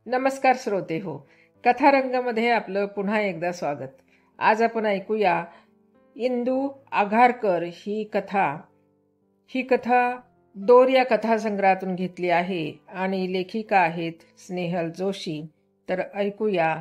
नमस्कार श्रोते हो. कथारंगामध्ये आपलं पुन्हा एकदा स्वागत. आज आपण ऐकूया इंदू आघारकर ही कथा दोर या कथासंग्रहातून घेतली आहे आणि लेखिका आहेत स्नेहल जोशी. तर ऐकूया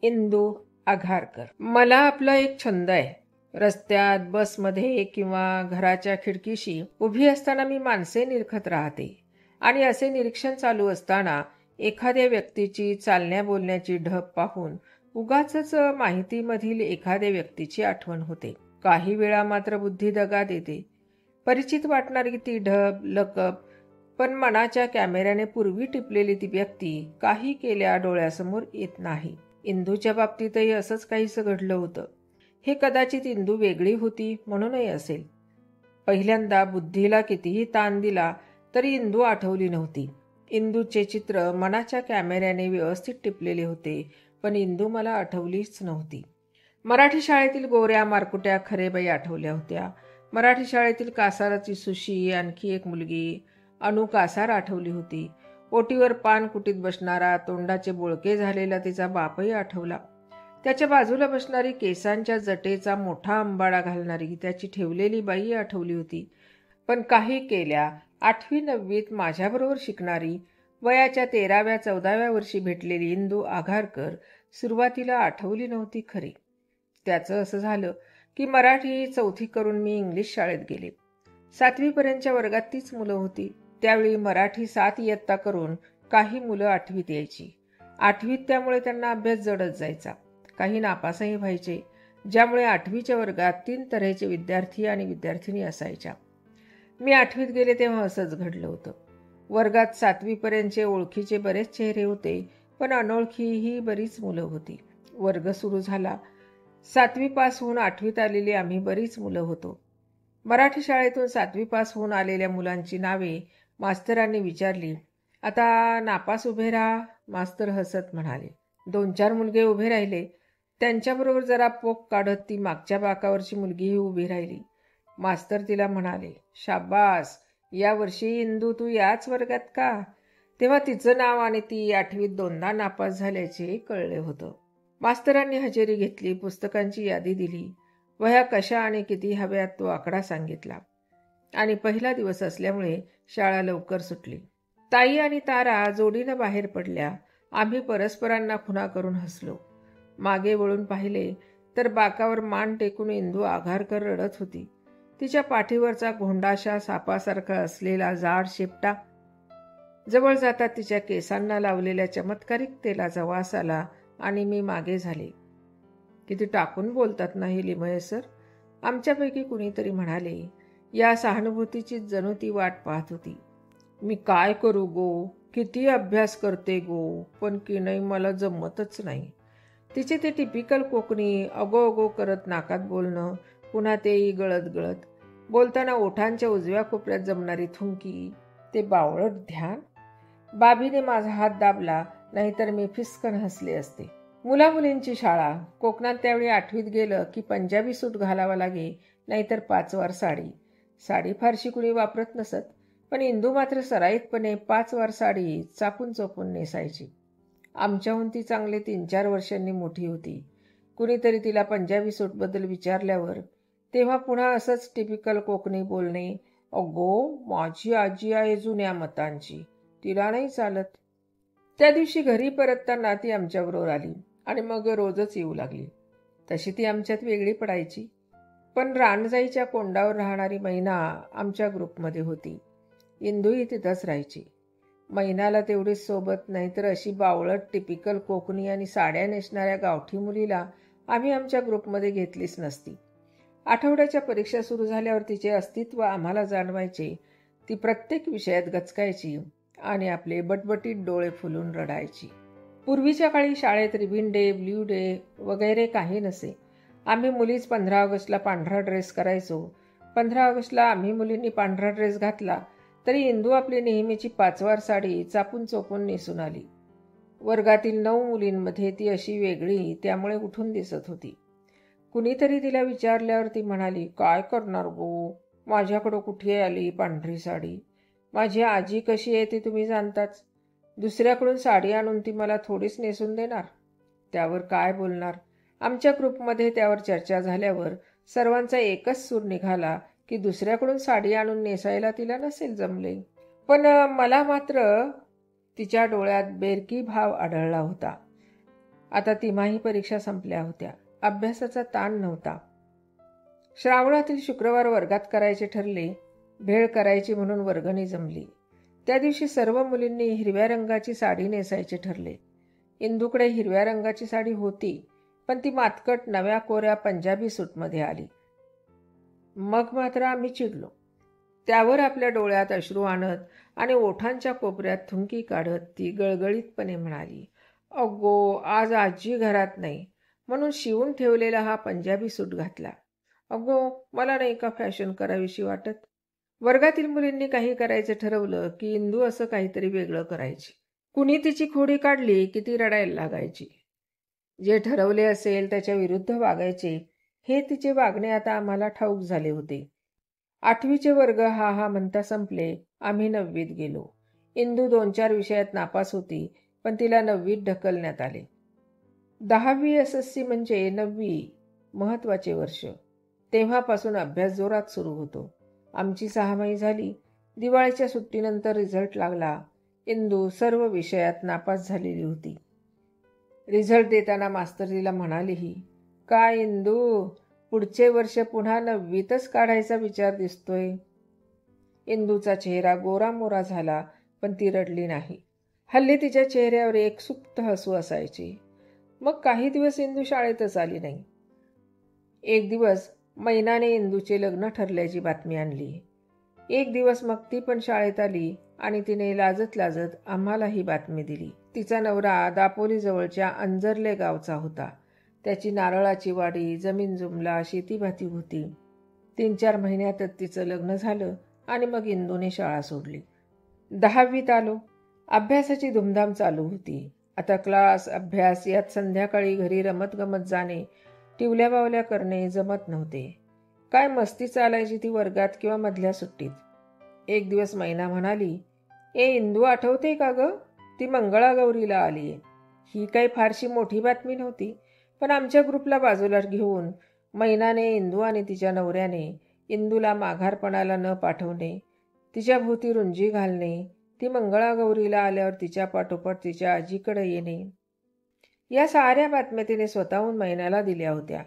इंदू आघारकर. मला आपला एक छंद आहे. रस्त्यात, बसमध्ये किंवा घराच्या खिडकीशी उभी असताना मी माणसे निरखत राहते आणि असे निरीक्षण चालू असताना एखाद्या व्यक्तीची चालण्या बोलण्याची ढब पाहून उगाचच माहितीमधील एखाद्या व्यक्तीची आठवण होते. काही वेळा मात्र बुद्धी दगा देते. परिचित वाटणारी ती ढब, लकब, पण मनाच्या कॅमेऱ्याने पूर्वी टिपलेली ती व्यक्ती काही केल्या डोळ्यासमोर येत नाही. इंदूच्या बाबतीतही असंच काहीसं घडलं होतं. हे कदाचित इंदू वेगळी होती म्हणूनही असेल. पहिल्यांदा बुद्धीला कितीही ताण दिला तरी इंदू आठवली नव्हती. इंदूचे चित्र मनाच्या कॅमेऱ्याने व्यवस्थित टिपलेले होते, पण इंदू मला आठवलीच नव्हती. मराठी शाळेतील गोऱ्या मारकुट्या खरेबाई आठवल्या होत्या. मराठी शाळेतील कासाराची सुशी, आणखी एक मुलगी अनु कासार आठवली होती. ओटीवर पान कुटीत बसणारा, तोंडाचे बोळके झालेला तिचा बापही आठवला. त्याच्या बाजूला बसणारी, केसांच्या जटेचा मोठा अंबाडा घालणारी त्याची ठेवलेली बाई आठवली होती. पण काही केल्या 8वी-9वीत माझ्याबरोबर शिकणारी, वयाच्या 13व्या-14व्या वर्षी भेटलेली इंदू आघारकर सुरुवातीला आठवली नव्हती खरी. त्याचं असं झालं की मराठी 4थी करून मी इंग्लिश शाळेत गेले. 7वीपर्यंतच्या वर्गात तीच मुलं होती. त्यावेळी मराठी 7 इयत्ता करून काही मुलं 8वीत यायची. 8वीत त्यामुळे त्यांना अभ्यास जडत जायचा. काही नापासही व्हायचे, ज्यामुळे 8वीच्या वर्गात 3 तऱ्हेचे विद्यार्थी आणि विद्यार्थिनी असायच्या. मी 8वीत गेले तेव्हा असंच घडलं होतं. वर्गात 7वीपर्यंतचे ओळखीचे बरेच चेहरे होते, पण अनोळखीही बरीच मुलं होती. वर्ग सुरू झाला. 7वी पास होऊन 8वीत आलेली आम्ही बरीच मुलं होतो. मराठी शाळेतून 7वी पास होऊन आलेल्या मुलांची नावे मास्तरांनी विचारली. आता नापास उभे राहा, मास्तर हसत म्हणाले. 2-4 मुलगे उभे राहिले. त्यांच्याबरोबर जरा पोक काढत ती मागच्या बाकावरची मुलगीही उभी राहिली. मास्तर तिला म्हणाले, शाबास, या वर्षी इंदू तू याच वर्गात का? तेव्हा तिचं नाव आणि ती 8वीत 2दा नापास झाल्याचे कळले होतं. मास्तरांनी हजेरी घेतली, पुस्तकांची यादी दिली, वह्या कशा आणि किती हव्यात तो आकडा सांगितला आणि पहिला दिवस असल्यामुळे शाळा लवकर सुटली. ताई आणि तारा जोडीनं बाहेर पडल्या. आम्ही परस्परांना खुणा करून हसलो. मागे वळून पाहिले तर बाकावर मान टेकून इंदू आघारकर रडत होती. तिच्या पाठीवरचा घोंडाशा सापासारखा असलेला जाड शेपटा, जवळ जातात तिच्या केसांना लावलेल्या चमत्कारिक तेलाचा वास आला आणि मी मागे झाले. किती टाकून बोलतात ना हे लिमये सर, आमच्यापैकी कुणीतरी म्हणाले. या सहानुभूतीची जणू ती वाट पाहत होती. मी काय करू गो, किती अभ्यास करते गो, पण की नाही मला जमतच नाही. तिचे ते टिपिकल कोकणी अगो अगो करत नाकात बोलणं, पुन्हा तेही गळत गळत, बोलताना ओठांच्या उजव्या कोपऱ्यात जमणारी थुंकी, ते बावळट ध्यान. बाबीने माझा हात दाबला, नाहीतर मी फिस्कन हसले असते. मुलामुलींची शाळा. कोकणात त्यावेळी 8वीत गेलं की पंजाबी सूट घालावा लागे, नाहीतर 5वार साडी. साडी फारशी कुणी वापरत नसत, पण इंदू मात्र सराईतपणे 5वार साडी चापून चोपून नेसायची. आमच्याहून ती चांगले 3-4 वर्षांनी मोठी होती. कुणीतरी तिला पंजाबी सूटबद्दल विचारल्यावर तेव्हा पुन्हा असंच टिपिकल कोकणी बोलणे. अगो, माझी आजी आहे जुन्या मतांची, तिला नाही चालत. त्या दिवशी घरी परतताना ती आमच्याबरोबर आली आणि मग रोजच येऊ लागली. तशी ती आमच्यात वेगळी पडायची. पण रानजाईच्या कोंडावर राहणारी मैना आमच्या ग्रुपमध्ये होती. इंदूही तिथंच राहायची. मैनाला तेवढीच सोबत, नाहीतर अशी बावळट टिपिकल कोकणी आणि साड्या नेसणाऱ्या गावठी मुलीला आम्ही आमच्या ग्रुपमध्ये घेतलीच नसती. आठवड्याच्या परीक्षा सुरू झाल्यावर तिचे अस्तित्व आम्हाला जाणवायचे. ती प्रत्येक विषयात गचकायची आणि आपले बटबटीत डोळे फुलून रडायची. पूर्वीच्या काळी शाळेत रिबिन डे, ब्ल्यू डे वगैरे काही नसे. आम्ही मुलीच 15 ऑगस्टला पांढरा ड्रेस करायचो. 15 ऑगस्टला आम्ही मुलींनी पांढरा ड्रेस घातला तरी इंदू आपली नेहमीची 5वार साडी चापून चोपून नेसून आली. वर्गातील 9 मुलींमध्ये ती अशी वेगळी, त्यामुळे उठून दिसत होती. कुणीतरी तिला विचारल्यावर ती म्हणाली, काय करणार गो, माझ्याकडं कुठे आली पांढरी साडी. माझी आजी कशी आहे ती तुम्ही जाणताच. दुसऱ्याकडून साडी आणून ती मला थोडीच नेसून देणार. त्यावर काय बोलणार. आमच्या ग्रुपमध्ये त्यावर चर्चा झाल्यावर सर्वांचा एकच सूर निघाला की दुसऱ्याकडून साडी आणून नेसायला तिला नसेल जमले. पण मला मात्र तिच्या डोळ्यात बेरकी भाव आढळला होता. आता तिमाही परीक्षा संपल्या होत्या. अभ्यासाचा ताण नव्हता. श्रावणातील शुक्रवार वर्गात करायचे ठरले. भेळ करायची म्हणून वर्गणी जमली. त्या दिवशी सर्व मुलींनी हिरव्या रंगाची साडी नेसायचे ठरले. इंदूकडे हिरव्या रंगाची साडी होती, पण ती मातकट नव्या कोऱ्या पंजाबी सूटमध्ये आली. मग मात्र आम्ही चिडलो. त्यावर आपल्या डोळ्यात अश्रू आणत आणि ओठांच्या कोपऱ्यात थुंकी काढत ती गळगळीतपणे म्हणाली, अगो, आज आजी घरात नाही म्हणून शिवून ठेवलेला हा पंजाबी सूट घातला. अगो, मला नाही का फॅशन करावीशी वाटत. वर्गातील मुलींनी काही करायचं ठरवलं की इंदू असं काहीतरी वेगळं करायची. कुणी तिची खोडी काढली की ती रडायला लागायची. जे ठरवले असेल त्याच्या विरुद्ध वागायचे हे तिचे वागणे आता आम्हाला ठाऊक झाले होते. 8वीचे वर्ग हा म्हणता संपले. आम्ही 9वीत गेलो. इंदू 2-4 विषयात नापास होती, पण तिला 9वीत ढकलण्यात आले. 10वी SSC म्हणजे 9वी महत्त्वाचे वर्ष. तेव्हापासून अभ्यास जोरात सुरू होतो. आमची 6माही झाली. दिवाळीच्या सुट्टीनंतर रिझल्ट लागला. इंदू सर्व विषयात नापास झालेली होती. रिझल्ट देताना मास्तर तिला म्हणालीही, काय इंदू, पुढचे वर्ष पुन्हा 9वीतच काढायचा विचार दिसतोय. इंदूचा चेहरा गोरामोरा झाला, पण ती रडली नाही. हल्ली तिच्या चेहऱ्यावर एक सुप्त हसू असायचे. मग काही दिवस इंदू शाळेतच आली नाही. एक दिवस मैनाने इंदूचे लग्न ठरल्याची बातमी आणली. एक दिवस मग ती पण शाळेत आली आणि तिने लाजत लाजत आम्हाला ही बातमी दिली. तिचा नवरा दापोलीजवळच्या अंजर्ले गावचा होता. त्याची नारळाची वाडी, जमीन जुमला, शेतीभाती होती. 3-4 महिन्यातच तिचं लग्न झालं आणि मग इंदूने शाळा सोडली. 10वीत आलो. अभ्यासाची धुमधाम चालू होती. आता क्लास, अभ्यास यात संध्याकाळी घरी रमत गमत जाणे, टिवल्या बावल्या करणे जमत नव्हते. काय मस्ती चालायची ती वर्गात किंवा मधल्या सुट्टीत. एक दिवस मैना म्हणाली, इंदू आठवते का ग? ती मंगळागौरीला आलीये. ही काही फारशी मोठी बातमी नव्हती, पण आमच्या ग्रुपला बाजूला घेऊन मैनाने इंदू आणि तिच्या नवऱ्याने इंदूला माघारपणाला न पाठवणे, तिच्या भोवती रुंजी घालणे, ती मंगळागौरीला आल्यावर तिच्या पाठोपाठ तिच्या आजीकडे येणे, या साऱ्या बातम्या तिने स्वतःहून मैनाला दिल्या होत्या.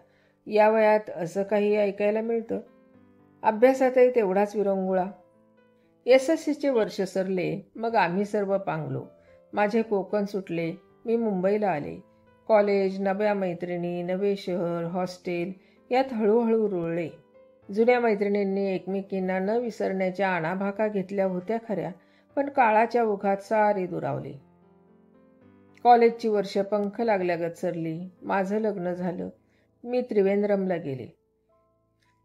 या वयात असं काही ऐकायला मिळतं. अभ्यासातही तेवढाच विरंगुळा. SSCचे वर्ष सरले. मग आम्ही सर्व पांगलो. माझे कोकण सुटले. मी मुंबईला आले. कॉलेज, नव्या मैत्रिणी, नवे शहर, हॉस्टेल यात हळूहळू रुळले. जुन्या मैत्रिणींनी एकमेकींना न विसरण्याच्या आणाभाका घेतल्या होत्या खऱ्या, पण काळाच्या ओघात सारी दुरावली. कॉलेजची वर्ष पंख लागल्यागत सरली. माझं लग्न झालं. मी त्रिवेंद्रमला गेले.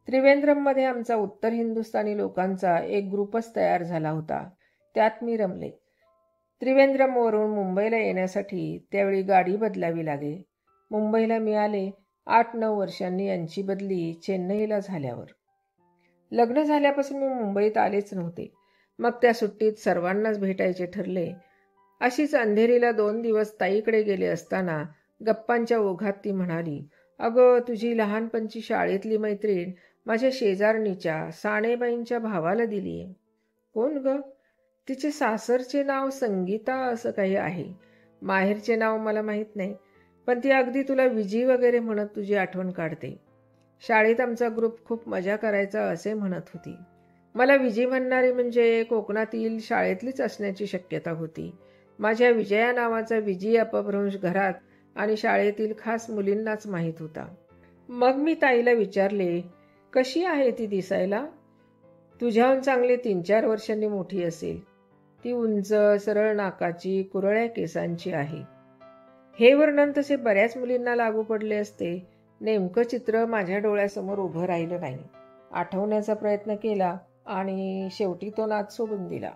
त्रिवेंद्रममध्ये आमचा उत्तर हिंदुस्थानी लोकांचा एक ग्रुपच तयार झाला होता. त्यात मी रमले. त्रिवेंद्रमवरून मुंबईला येण्यासाठी त्यावेळी गाडी बदलावी लागली. मुंबईला मी आले 8-9 वर्षांनी. यांची बदली चेन्नईला झाल्यावर. लग्न झाल्यापासून मी मुंबईत आलेच नव्हते. मग त्या सुट्टीत सर्वांनाच भेटायचे ठरले. अशीच अंधेरीला 2 दिवस ताईकडे गेले असताना गप्पांच्या ओघात ती म्हणाली, अगं, तुझी लहानपणची शाळेतली मैत्रीण माझ्या शेजारणीच्या साणेबाईंच्या भावाला दिलीये. कोण ग? तिचे सासरचे नाव संगीता असं काही आहे. माहेरचे नाव मला माहीत नाही, पण ती अगदी तुला विजी वगैरे म्हणत तुझी आठवण काढते. शाळेत आमचा ग्रुप खूप मजा करायचा असे म्हणत होती. मला विजी म्हणणारी म्हणजे कोकणातील शाळेतलीच असण्याची शक्यता होती. माझ्या विजया नावाचा विजी अपभ्रंश घरात आणि शाळेतील खास मुलींनाच माहीत होता. मग मी ताईला विचारले, कशी आहे ती दिसायला? तुझ्याहून चांगले 3-4 वर्षांनी मोठी असेल. ती उंच, सरळ नाकाची, कुरळ्या केसांची आहे. हे वर्णन तसे बऱ्याच मुलींना लागू पडले असते. नेमकं चित्र माझ्या डोळ्यासमोर उभं राहिलं नाही. आठवण्याचा प्रयत्न केला आणि शेवटी तो नाद सोडून दिला.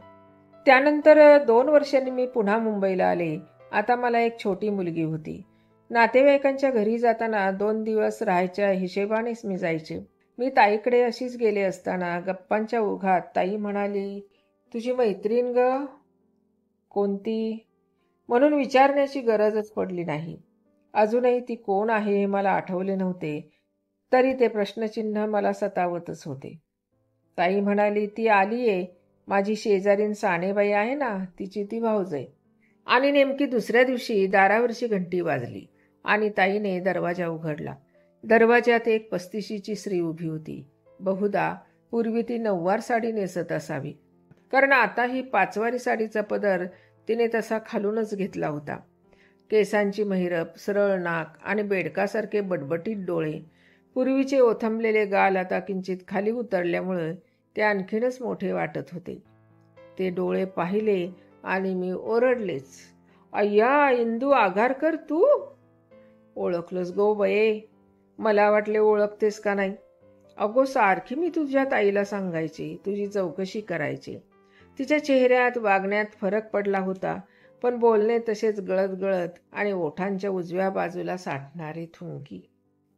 त्यानंतर 2 वर्षांनी मी पुन्हा मुंबईला आले. आता मला एक छोटी मुलगी होती. नातेवाईकांच्या घरी जाताना 2 दिवस राहायच्या हिशेबानेच मी जायचे. मी ताईकडे अशीच गेले असताना गप्पांच्या ओघात ताई म्हणाली, तुझी मैत्रीण ग? कोणती? म्हणून विचारण्याची गरजच पडली नाही. अजूनही ती कोण आहे हे मला आठवले नव्हते, तरी ते प्रश्नचिन्ह मला सतावतच होते. ताई म्हणाली, ती आलीये, माझी शेजारीन सानेबाई आहे ना, तिची ती भाऊजय. आणि नेमकी दुसऱ्या दिवशी दारावरची घंटी वाजली आणि ताईने दरवाजा उघडला. दरवाजात एक 35ची स्त्री उभी होती. बहुधा पूर्वी ती नऊवार साडी नेसत असावी, कारण आता ही 5वारी साडीचा पदर तिने तसा खालूनच घेतला होता. केसांची महिरप, सरळ नाक आणि बेडकासारखे बटबटीत डोळे, पूर्वीचे ओथंबलेले गाल आता किंचित खाली उतरल्यामुळे ते आणखीनच मोठे वाटत होते. ते डोळे पाहिले आणि मी ओरडलेच, अय्या इंदू आघारकर तू? ओळखलंस गो बये. मला वाटले ओळखतेस का नाही. अगो सारखी मी तुझ्या ताईला सांगायची, तुझी चौकशी करायची. तिच्या चेहऱ्यात वागण्यात फरक पडला होता, पण बोलणे तसेच गळत गळत आणि ओठांच्या उजव्या बाजूला साठणारी थुंकी.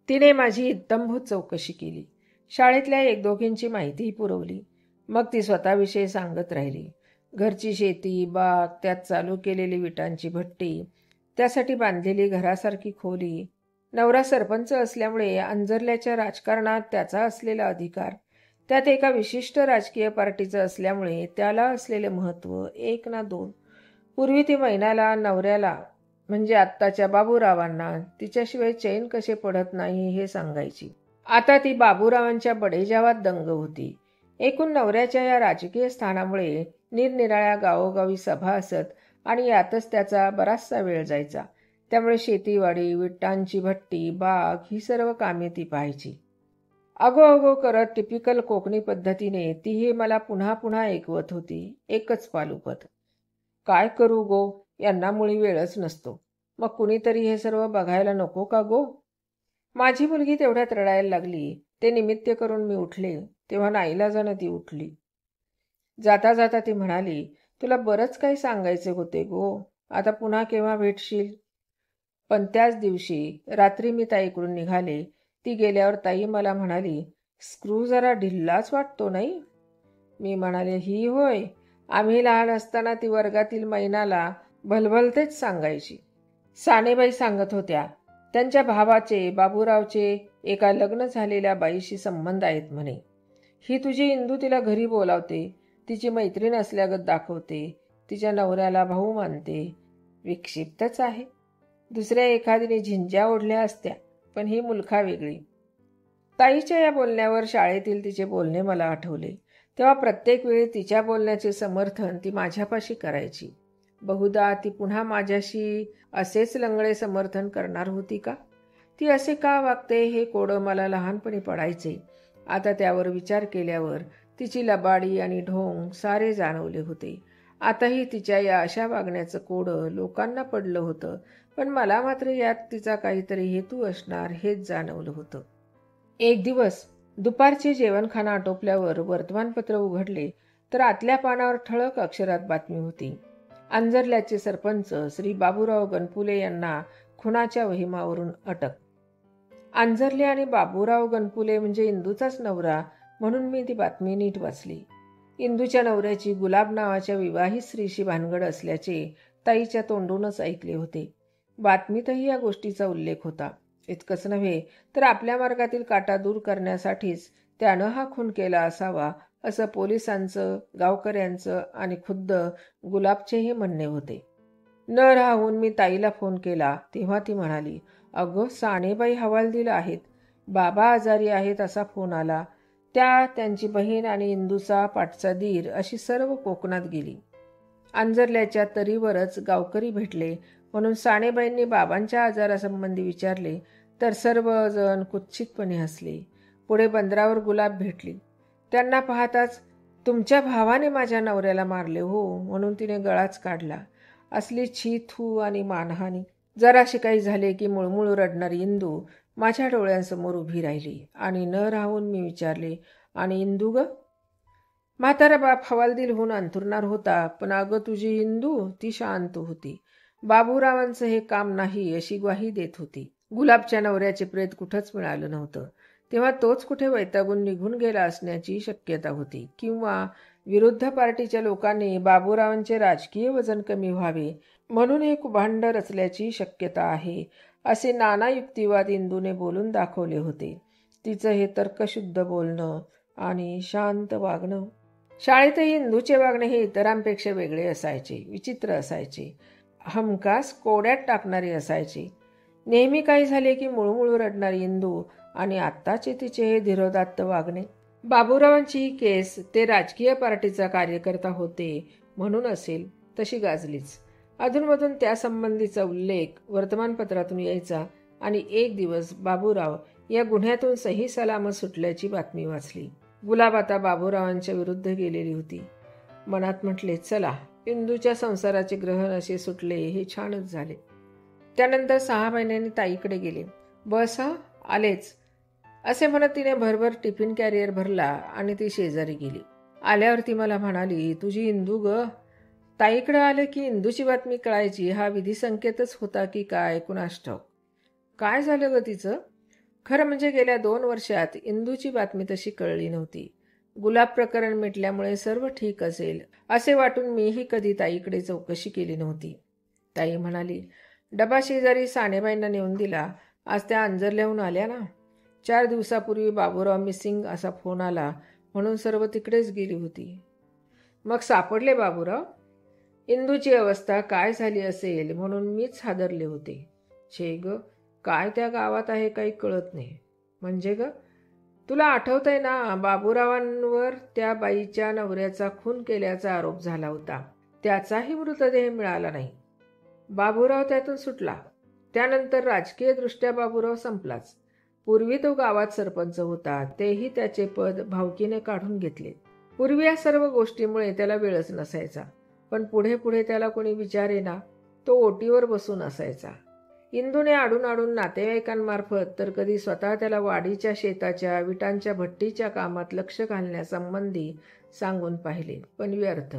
तिने माझी इत्तंभूत चौकशी केली. शाळेतल्या एक दोघींची माहितीही पुरवली. मग ती स्वतःविषयी सांगत राहिली. घरची शेती, बाग, त्यात चालू केलेली विटांची भट्टी, त्यासाठी बांधलेली घरासारखी खोली, नवरा सरपंच असल्यामुळे अंजरल्याच्या राजकारणात त्याचा असलेला अधिकार, त्यात एका विशिष्ट राजकीय पार्टीचं असल्यामुळे त्याला असलेले महत्त्व, 1 ना 2. पूर्वी ती मैनाला, नवऱ्याला म्हणजे आत्ताच्या बाबूरावांना तिच्याशिवाय चैन कसे पडत नाही हे सांगायची. आता ती बाबूरावांच्या बडेजावात दंग होती. एकूण नवऱ्याच्या या राजकीय स्थानामुळे निरनिराळ्या गावोगावी सभा असत आणि यातच त्याचा बराचसा वेळ जायचा. त्यामुळे शेतीवाडी, विटांची भट्टी, बाग ही सर्व कामे ती पाहायची. अगो अगो करत टिपिकल कोकणी पद्धतीने ती हे मला पुन्हा पुन्हा ऐकवत होती, एकच पालुपत. काय करू गो, यांना मुळी वेळच नसतो. मग कुणीतरी हे सर्व बघायला नको का गो? माझी मुलगी तेवढ्यात रडायला लागली. ते निमित्त करून मी उठले, तेव्हा नाईलाजानं ती उठली. जाता जाता ती म्हणाली, तुला बरंच काही सांगायचे होते गो, आता पुन्हा केव्हा भेटशील? पण त्याच दिवशी रात्री मी ताईकडून निघाले. ती गेल्यावर ताई मला म्हणाली, स्क्रू जरा ढिल्लाच वाटतो नाही? मी म्हणाले, ही होय. आम्ही लहान असताना ती वर्गातील मैनाला भलभलतेच सांगायची. सानेबाई सांगत होत्या, त्यांच्या भावाचे, बाबूरावचे एका लग्न झालेल्या बाईशी संबंध आहेत म्हणे. ही तुझी इंदू तिला घरी बोलावते, तिची मैत्रीण असल्यागत दाखवते, तिच्या नवऱ्याला भाऊ मानते. विक्षिप्तच आहे. दुसऱ्या एखादीने झिंज्या ओढल्या असत्या, पण ही मुलखा वेगळी. ताईच्या या बोलण्यावर शाळेतील तिचे बोलणे मला आठवले. तेव्हा प्रत्येक वेळी तिच्या बोलण्याचे समर्थन ती माझ्यापाशी करायची. बहुधा ती पुन्हा माझ्याशी असेच लंगडे समर्थन करणार होती का? ती असे का वागते हे कोडं मला लहानपणी पडायचे. आता त्यावर विचार केल्यावर तिची लबाडी आणि ढोंग सारे जाणवले होते. आताही तिच्या या अशा वागण्याचं कोडं लोकांना पडलं होतं, पण मला मात्र यात तिचा काहीतरी हेतू असणार हेच जाणवलं होतं. एक दिवस दुपारचे जेवणखाना आटोपल्यावर वर्तमानपत्र उघडले तर आतल्या पानावर ठळक अक्षरात बातमी होती. अंजरल्याचे सरपंच श्री बाबूराव गणपुले यांना खुनाच्या वहिमावरून अटक. अंजरले आणि बाबूराव गणपुले म्हणजे इंदूचाच नवरा, म्हणून मी ती बातमी नीट वाचली. इंदूच्या नवऱ्याची गुलाब नावाच्या विवाहित स्त्रीशी भानगड असल्याचे ताईच्या तोंडूनच ऐकले होते. बातमीतही या गोष्टीचा उल्लेख होता. इतकंच नव्हे तर आपल्या मार्गातील काटा दूर करण्यासाठीच त्यानं हा खून केला असावा असं पोलिसांचं, गावकऱ्यांचं आणि खुद्द गुलाबचेही म्हणणे होते. न राहून मी ताईला फोन केला तेव्हा ती म्हणाली, अगं सानेबाई हवालदिल आहेत, बाबा आजारी आहेत असा फोन आला. त्यांची बहीण आणि इंदूचा पाठचा दीर अशी सर्व कोकणात गेली. अंजरल्याच्या तरीवरच गावकरी भेटले म्हणून सानेबाईंनी बाबांच्या आजारासंबंधी विचारले तर सर्वजण कुत्सितपणे हसले. पुढे बंदरावर गुलाब भेटली. त्यांना पाहताच, तुमच्या भावाने माझ्या नवऱ्याला मारले हो, म्हणून तिने गळाच काढला. असली छी थू आणि मानहानी. जराशी काही झाले की मुळमुळ रडणारी इंदू माझ्या डोळ्यांसमोर उभी राहिली आणि न राहून मी विचारले, आणि इंदू ग? म्हातारा बाप हवालदिल होऊन अंथरुणार होता, पण अगं तुझी इंदू ती शांत होती. बाबूरावांचं हे काम नाही अशी ग्वाही देत होती. गुलाबच्या नवऱ्याचे प्रेत कुठंच मिळालं नव्हतं. तेव्हा तोच कुठे वैतागून निघून गेला असण्याची शक्यता होती, किंवा विरुद्ध पार्टीच्या लोकांनी बाबूरावांचे राजकीय वजन कमी व्हावे म्हणून हे कुभांड रचल्याची शक्यता आहे, असे नाना युक्तिवाद इंदूने बोलून दाखवले होते. तिचं हे तर्कशुद्ध बोलणं आणि शांत वागणं. शाळेतही इंदूचे वागणे हे इतरांपेक्षा वेगळे असायचे, विचित्र असायचे, हमखास कोड्यात टाकणारे असायचे. नेहमी काही झाले की मुळमुळ रडणारी इंदू आणि आत्ताचे तिचे हे धीरोदात्त वागणे. बाबूरावांची ही केस ते राजकीय पार्टीचा कार्यकर्ता होते म्हणून असेल तशी गाजलीच. अधूनमधून त्यासंबंधीचा उल्लेख वर्तमानपत्रातून यायचा आणि एक दिवस बाबूराव या गुन्ह्यातून सही सलामत सुटल्याची बातमी वाचली. गुलाब आता बाबूरावांच्या विरुद्ध गेलेली होती. मनात म्हटले, चला, इंदूच्या संसाराचे ग्रहण असे सुटले, हे छानच झाले. त्यानंतर 6 महिन्यांनी ताईकडे गेले. बस हा, आलेच, असे म्हणत तिने भरभर टिफिन कॅरियर भरला आणि ती शेजारी गेली. आल्यावर ती मला म्हणाली, तुझी इंदू ग. ताईकडे आले की इंदूची बातमी कळायची हा विधिसंकेतच होता की काय कुणास ठाऊक. काय झालं ग तिचं? खरं म्हणजे गेल्या 2 वर्षात इंदूची बातमी तशी कळली नव्हती. गुलाब प्रकरण मिटल्यामुळे सर्व ठीक असेल असे वाटून मीही कधी ताईकडे चौकशी केली नव्हती. ताई म्हणाली, डबा शेजारी सानेबाईंना नेऊन दिला. आज त्या अंजरल्याहून आल्या ना. 4 दिवसापूर्वी बाबूराव मिसिंग असा फोन आला म्हणून सर्व तिकडेच गेली होती. मग सापडले बाबूराव? इंदूची अवस्था काय झाली असेल म्हणून मीच हादरले होते. छे ग, काय त्या गावात आहे काही कळत नाही. म्हणजे ग, तुला आठवतंय ना, बाबूरावांवर त्या बाईच्या नवऱ्याचा खून केल्याचा आरोप झाला होता. त्याचाही मृतदेह मिळाला नाही. बाबूराव त्यातून सुटला. त्यानंतर राजकीयदृष्ट्या बाबूराव संपलाच. पूर्वी तो गावात सरपंच होता, तेही त्याचे पद भावकीने काढून घेतले. पूर्वी या सर्व गोष्टीमुळे त्याला वेळच नसायचा. पण पुढे पुढे त्याला कोणी विचारेना, तो ओटीवर बसून असायचा. इंदूने आडून आडून नातेवाईकांमार्फत तर कधी स्वतः त्याला वाडीच्या शेताच्या विटांच्या भट्टीच्या कामात लक्ष घालण्यासंबंधी सांगून पाहिले, पण व्यर्थ.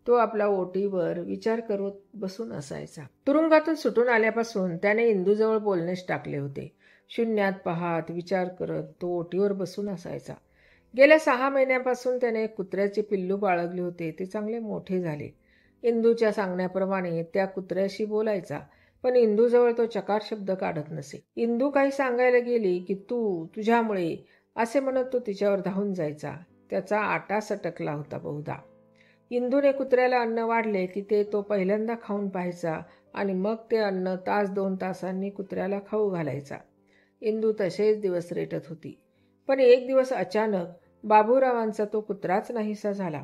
तो आपला ओटीवर विचार करत बसून असायचा. तुरुंगातून सुटून आल्यापासून त्याने इंदूजवळ बोलणेच टाकले होते. शून्यात पाहत विचार करत तो ओटीवर बसून असायचा. गेल्या 6 महिन्यापासून त्याने एक कुत्र्याचे पिल्लू बाळगले होते. ते चांगले मोठे झाले. इंदूच्या सांगण्याप्रमाणे त्या कुत्र्याशी बोलायचा, पण इंदूजवळ तो चकार शब्द काढत नसे. इंदू काही सांगायला गेली की तुझ्यामुळे असे म्हणत तो तिच्यावर धावून जायचा. त्याचा आटा सटकला होता बहुधा. इंदूने कुत्र्याला अन्न वाढले की ते तो पहिल्यांदा खाऊन पाहायचा आणि मग ते अन्न 1-2 तासांनी कुत्र्याला खाऊ घालायचा. इंदू तसेच दिवस रेटत होती. पण एक दिवस अचानक बाबूरावांचा तो कुत्राच नाहीसा झाला.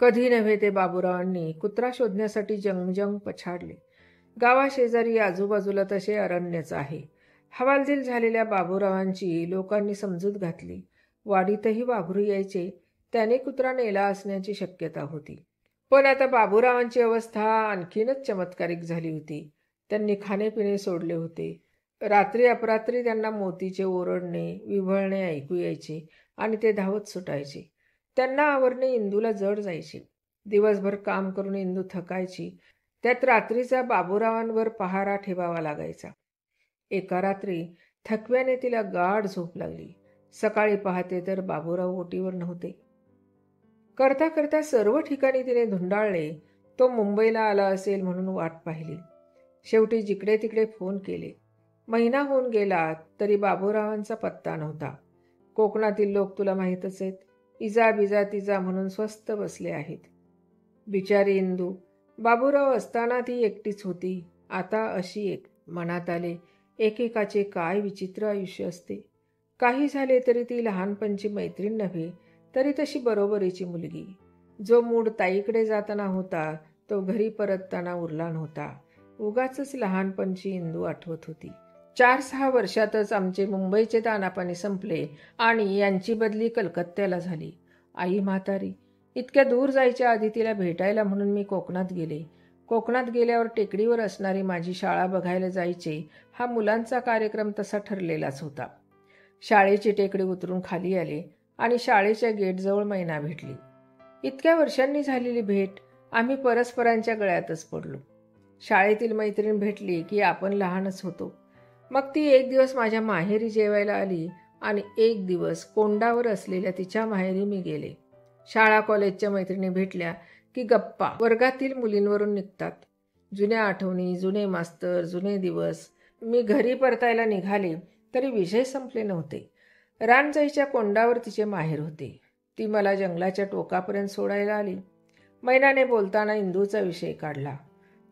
कधी नव्हे ते बाबूरावांनी कुत्रा शोधण्यासाठी जंगजंग पछाडले. गावाशेजारी आजूबाजूला तसे अरण्यच आहे. हवालदिल झालेल्या बाबूरावांची लोकांनी समजूत घातली. वाडीतही वाघरू यायचे. त्याने कुत्रा नेला असण्याची शक्यता होती. पण आता बाबूरावांची अवस्था आणखीनच चमत्कारिक झाली होती. त्यांनी खाणेपिणे सोडले होते. रात्री अपरात्री त्यांना मोतीचे ओरडणे, विव्हळणे ऐकू यायचे आणि ते धावत सुटायचे. त्यांना आवरणे इंदूला जड जायचे. दिवसभर काम करून इंदू थकायची. त्यात रात्रीचा बाबूरावांवर पहारा ठेवावा लागायचा. एका रात्री थकव्याने तिला गाढ झोप लागली. सकाळी पाहते तर बाबूराव ओटीवर नव्हते. करता करता सर्व ठिकाणी तिने धुंडाळले. तो मुंबईला आला असेल म्हणून वाट पाहिली. शेवटी जिकडे तिकडे फोन केले. महिना होऊन गेला तरी बाबूरावांचा पत्ता नव्हता. कोकणातील लोक तुला माहीतच आहेत. इजा बिजा तिजा म्हणून स्वस्त बसले आहेत. बिचारी इंदू. बाबूराव असताना ती एकटीच होती. आता अशी एक. मनात आले, एकेकाचे काय विचित्र आयुष्य असते. काही झाले तरी ती लहानपणची मैत्रीण नव्हे तरी तशी बरोबरीची मुलगी. जो मूड ताईकडे जाताना होता तो घरी परतताना उरला नव्हता. उगाचच लहानपणची इंदू आठवत होती. 4-6 वर्षातच आमचे मुंबईचे दाणापाणी संपले आणि यांची बदली कलकत्त्याला झाली. आई म्हातारी. इतक्या दूर जायच्या आधी तिला भेटायला म्हणून मी कोकणात गेले. कोकणात गेल्यावर टेकडीवर असणारी माझी शाळा बघायला जायचे. हा मुलांचा कार्यक्रम तसा ठरलेलाच होता. शाळेची टेकडी उतरून खाली आले आणि शाळेच्या गेटजवळ मैना भेटली. इतक्या वर्षांनी झालेली भेट. आम्ही परस्परांच्या गळ्यातच पडलो. शाळेतील मैत्रीण भेटली की आपण लहानच होतो. मग ती एक दिवस माझ्या माहेरी जेवायला आली आणि एक दिवस कोंडावर असलेल्या तिच्या माहेरी मी गेले. शाळा कॉलेजच्या मैत्रिणी भेटल्या की गप्पा वर्गातील मुलींवरून निघतात. जुन्या आठवणी, जुने मास्तर, जुने दिवस. मी घरी परतायला निघाले तरी विषय संपले नव्हते. रानजाईच्या कोंडावर तिचे माहेर होते. ती मला जंगलाच्या टोकापर्यंत सोडायला आली. मैनाने बोलताना इंदूचा विषय काढला.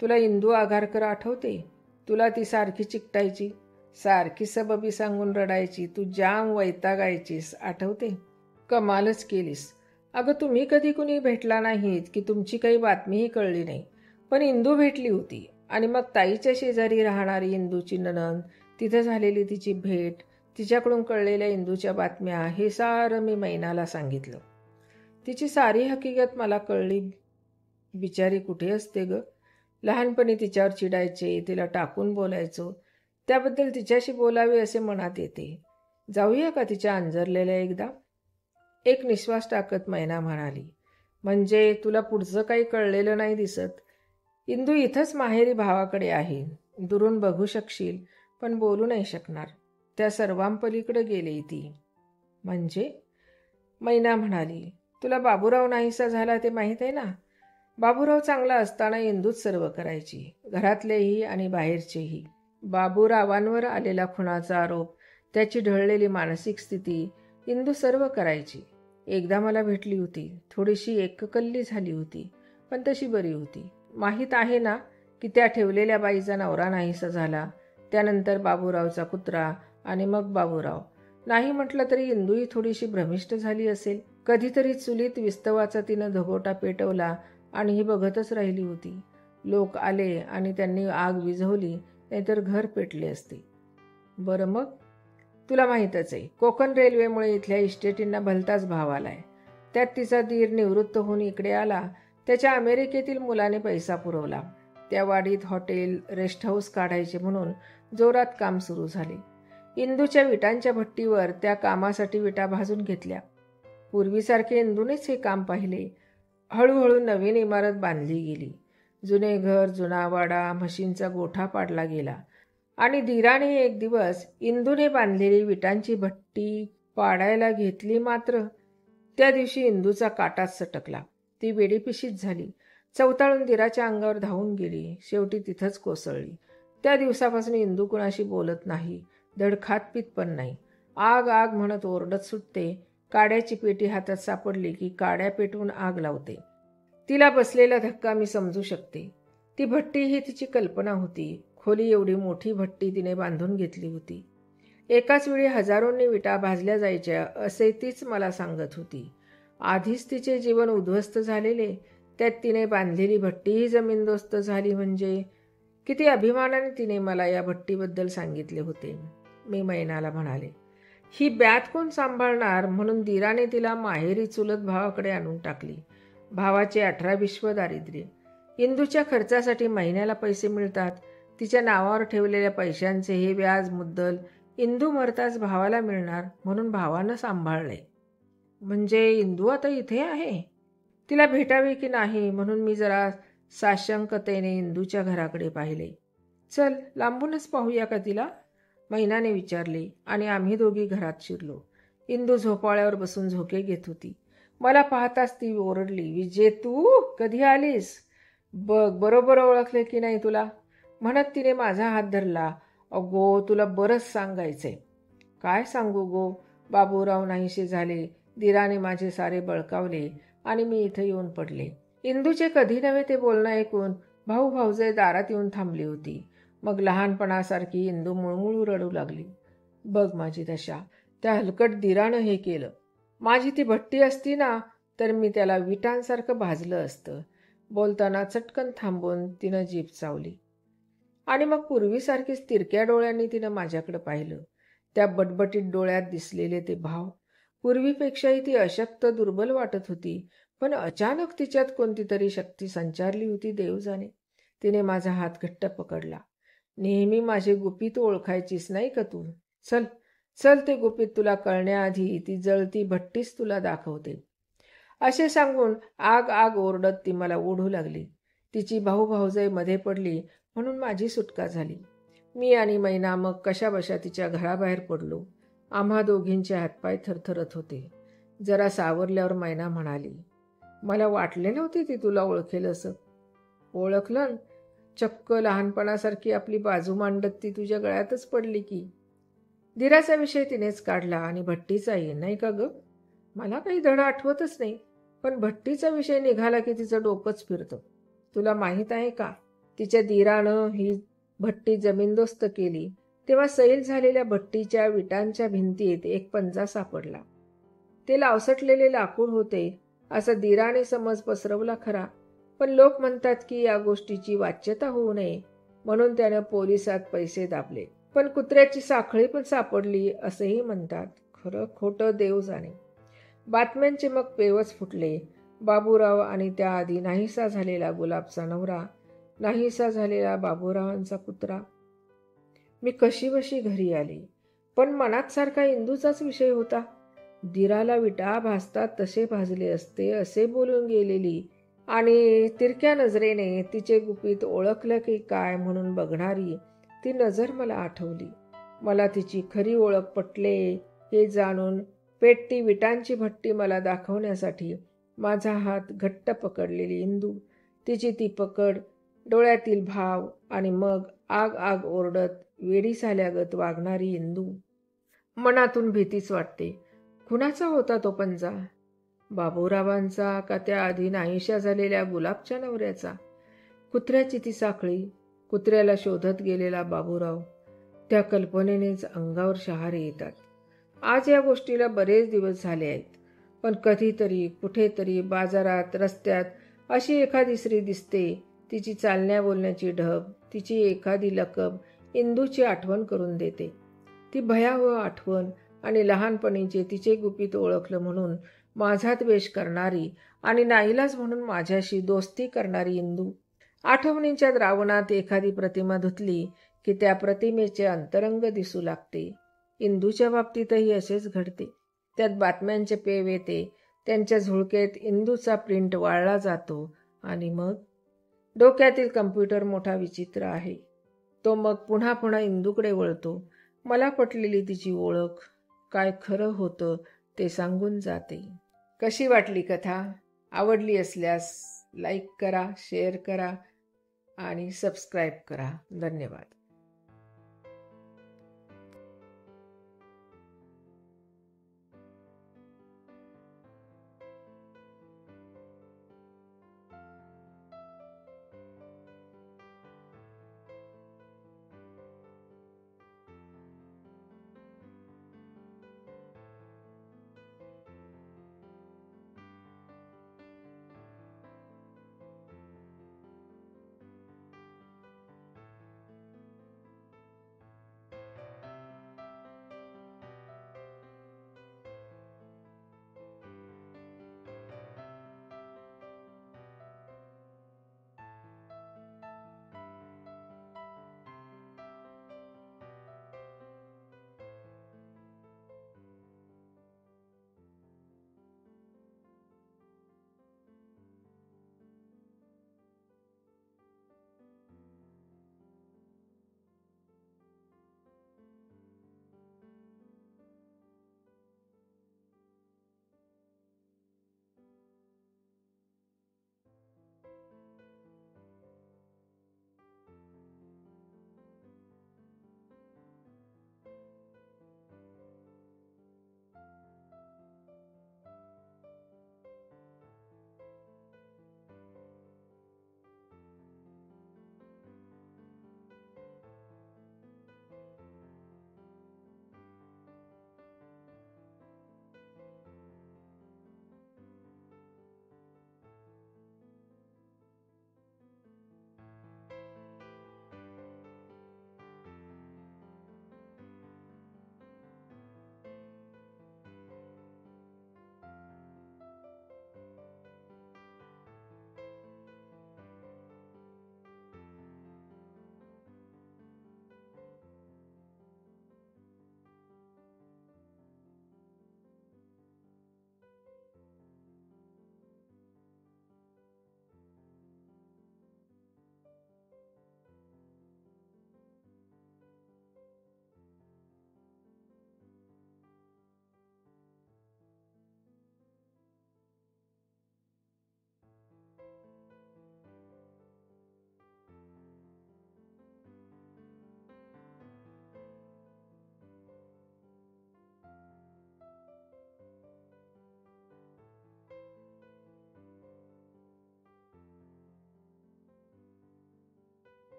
तुला इंदू आघारकर आठवते? तुला ती सारखी चिकटायची, सारखी सबबी सांगून रडायची, तू जाम वैतागायचीस, आठवते? कमालच केलीस. अगं तुम्ही कधी कुणी भेटला नाहीत की तुमची काही बातमीही कळली नाही. पण इंदू भेटली होती. आणि मग ताईच्या शेजारी राहणारी इंदूची नणंद, तिथं झालेली तिची भेट, तिच्याकडून कळलेल्या इंदूच्या बातम्या, हे सारं मी मैनाला सांगितलं. तिची सारी हकीकत मला कळली. बिचारी कुठे असते ग? लहानपणी तिच्यावर चिडायचे, तिला टाकून बोलायचो. त्याबद्दल तिच्याशी बोलावे असे मनात येते. जाऊया का तिच्या अंजरलेल्या एकदा? एक निश्वास टाकत मैना म्हणाली. म्हणजे तुला पुढचं काही कळलेलं नाही दिसत? इंदू इथंच माहेरी भावाकडे आहे. दुरून बघू शकशील पण बोलू नाही शकणार. त्या सर्वांपलीकडे गेली ती. म्हणजे? मैना म्हणाली. तुला बाबूराव नाहीसा झाला ते माहीत आहे ना? बाबूराव चांगला असताना इंदूच सर्व करायची, घरातलेही आणि बाहेरचेही. बाबूरावांवर आलेला खुनाचा आरोप, त्याची ढळलेली मानसिक स्थिती, इंदू सर्व करायची. एकदा मला भेटली होती. थोडीशी एककल्ली झाली होती, पण तशी बरी होती. माहीत आहे ना की त्या ठेवलेल्या बाईचा नवरा नाहीसा झाला, त्यानंतर बाबूरावचा कुत्रा आणि मग बाबूराव. नाही म्हटलं तरी इंदूही थोडीशी भ्रमिष्ट झाली असेल. कधीतरी चुलीत विस्तवाचा तिनं धगोटा पेटवला आणि ही बघतच राहिली होती. लोक आले आणि त्यांनी आग विझवली, नाहीतर घर पेटले असते. बरं मग? तुला माहीतच आहे, कोकण रेल्वेमुळे इथल्या इस्टेटींना भलताच भाव आलाय. त्यात तिचा दीर निवृत्त होऊन इकडे आला. त्याच्या अमेरिकेतील मुलाने पैसा पुरवला. त्या वाडीत हॉटेल, रेस्ट हाऊस काढायचे म्हणून जोरात काम सुरू झाले. इंदूच्या विटांच्या भट्टीवर त्या कामासाठी विटा भाजून घेतल्या. पूर्वीसारखे इंदूनेच हे काम पाहिले. हळूहळू नवीन इमारत बांधली गेली. जुने घर, जुना वाडा, म्हशींचा गोठा पाडला गेला. आणि धीराने एक दिवस इंदूने बांधलेली विटांची भट्टी पाडायला घेतली. मात्र त्या दिवशी इंदूचा काटाच सटकला. ती वेडीपिशीत झाली. चवताळून धीराच्या अंगावर धावून गेली. शेवटी तिथंच कोसळली. त्या दिवसापासून इंदू कुणाशी बोलत नाही, धड खातपीत पण नाही. आग आग म्हणत ओरडत सुटते. काड्याची पेटी हातात सापडली की काड्या पेटवून आग लावते. तिला बसलेला धक्का मी समजू शकते. ती भट्टी ही तिची कल्पना होती. खोली एवढी मोठी भट्टी तिने बांधून घेतली होती. एकाच वेळी हजारोंनी विटा भाजल्या जायच्या असे तीच मला सांगत होती. आधीच तिचे जीवन उद्ध्वस्त झालेले, त्यात तिने बांधलेली भट्टीही जमीनदोस्त झाली. म्हणजे किती अभिमानाने तिने मला या भट्टीबद्दल सांगितले होते. मी मैनाला म्हणाले. ही ब्यात कोण सांभाळणार म्हणून धीराने तिला माहेरी चुलत भावाकडे आणून टाकली. भावाचे 18 विश्व दारिद्र्य. इंदूच्या खर्चासाठी महिन्याला पैसे मिळतात. तिच्या नावावर ठेवलेल्या पैशांचे हे व्याज मुद्दल इंदू मरताच भावाला मिळणार म्हणून भावानं सांभाळले. म्हणजे इंदू आता इथे आहे? तिला भेटावे की नाही म्हणून मी जरा साशंकतेने इंदूच्या घराकडे पाहिले. चल लांबूनच पाहूया का तिला? मैनाने विचारले आणि आम्ही दोघी घरात शिरलो. इंदू झोपाळ्यावर बसून झोके घेत होती. मला पाहताच ती ओरडली. विजे, तू कधी आलीस? बघ बरोबर ओळखले की नाही तुला, म्हणत तिने माझा हात धरला. अगो तुला बरंच सांगायचंय. काय सांगू गो? बाबूराव नाहीसे झाले, धीराने माझे सारे बळकावले आणि मी इथं येऊन पडले. इंदूचे कधी नव्हे ते बोलणं ऐकून भाऊ भाऊजे दारात येऊन थांबली होती. मग लहानपणासारखी इंदू मुळमुळू रडू लागली. बघ माझी दशा, त्या हलकट धीरानं हे केलं. माझी ती भट्टी असती ना तर मी त्याला विटांसारखं भाजलं असतं. बोलताना चटकन थांबून तिनं जीभ चावली. आणि मग पूर्वीसारखीच तिरक्या डोळ्यांनी तिनं माझ्याकडे पाहिलं. त्या बटबटीत डोळ्यात दिसलेले ते भाव. पूर्वीपेक्षाही ती अशक्त दुर्बल वाटत होती. पण अचानक तिच्यात कोणती तरी शक्ती संचारली होती, देव जाणे. तिने माझा हात घट्ट पकडला. नेहमी माझे गुपित ओळखायचीस नाही का तू? चल चल, ते गुपित तुला कळण्याआधी ती जळती भट्टीच तुला दाखवते. असे सांगून आग आग ओरडत ती मला ओढू लागली. तिची भाऊ भाऊजाई मध्ये पडली म्हणून माझी सुटका झाली. मी आणि मैना मग कशाबशा तिच्या घराबाहेर पडलो. आम्हा दोघींचे हातपाय थरथरत होते. जरा सावरल्यावर मैना म्हणाली, मला वाटले नव्हते ती तुला ओळखेल असं. ओळखलं? चक्क लहानपणासारखी आपली बाजू मांडत ती तुझ्या गळ्यातच पडली की. धीराचा विषय तिनेच काढला आणि भट्टीचाही, नाही का ग? मला काही धड आठवतच नाही, पण भट्टीचा विषय निघाला की तिचं डोकंच फिरतं. तुला माहीत आहे का, तिच्या धीरानं ही भट्टी जमीनदोस्त केली तेव्हा सैल झालेल्या भट्टीच्या विटांच्या भिंतीत एक पंजा सापडला. ते लावसटलेले लाकूड होते असं धीराने समज पसरवला खरा, पण लोक म्हणतात की या गोष्टीची वाच्यता होऊ नये म्हणून त्यानं पोलिसात पैसे दाबले. पण कुत्र्याची साखळी पण सापडली असंही म्हणतात. खरं खोटं देव जाणे. बातम्यांचे मग पेवच फुटले. बाबूराव आणि त्याआधी नाहीसा झालेला गुलाबचा नवरा, नाहीसा झालेला बाबूरावांचा कुत्रा. मी कशीबशी घरी आले, पण मनात सारखा इंदूचाच विषय होता. धीराला विटा भाजतात तसे भाजले असते असे बोलून गेलेली आणि तिरक्या नजरेने तिचे गुपित ओळखलं की काय म्हणून बघणारी ती नजर मला आठवली. मला तिची खरी ओळख पटले हे जाणून पेटती विटांची भट्टी मला दाखवण्यासाठी माझा हात घट्ट पकडलेली इंदू, तिची ती पकड, डोळ्यातील भाव आणि मग आग आग ओरडत वेडी झाल्यागत वागणारी इंदू. मनातून भीतीच वाटते. कुणाचा होता तो पंजा? बाबूरावांचा का त्या आधी नाहीशा झालेल्या गुलाबच्या नवऱ्याचा? कुत्र्याची ती साखळी, कुत्र्याला शोधत गेलेला बाबूराव, त्या कल्पनेनेच अंगावर शहारे येतात. आज या गोष्टीला बरेच दिवस झाले आहेत, पण कधीतरी कुठेतरी बाजारात रस्त्यात अशी एखादी स्त्री दिसते. तिची चालण्या बोलण्याची ढब, तिची एखादी लकब इंदूची आठवण करून देते. ती भयावह आठवण आणि लहानपणीचे तिचे गुपित ओळखलं म्हणून माझा द्वेष करणारी आणि नाईलाज म्हणून माझ्याशी दोस्ती करणारी इंदू. आठवणींच्या द्रावणात एखादी प्रतिमा धुतली की त्या प्रतिमेचे अंतरंग दिसू लागते. इंदूच्या बाबतीतही असेच घडते. त्यात बातम्यांचे पेव येते, त्यांच्या झुळकेत इंदूचा प्रिंट वाळला जातो आणि मग डोक्यातील कम्प्युटर मोठा विचित्र आहे. तो मग पुन्हा पुन्हा इंदूकडे वळतो. मला पटलेली तिची ओळख, काय खरं होतं ते सांगून जाते. कशी वाटली कथा? आवडली असल्यास लाईक करा, शेअर करा आणि सबस्क्राईब करा. धन्यवाद.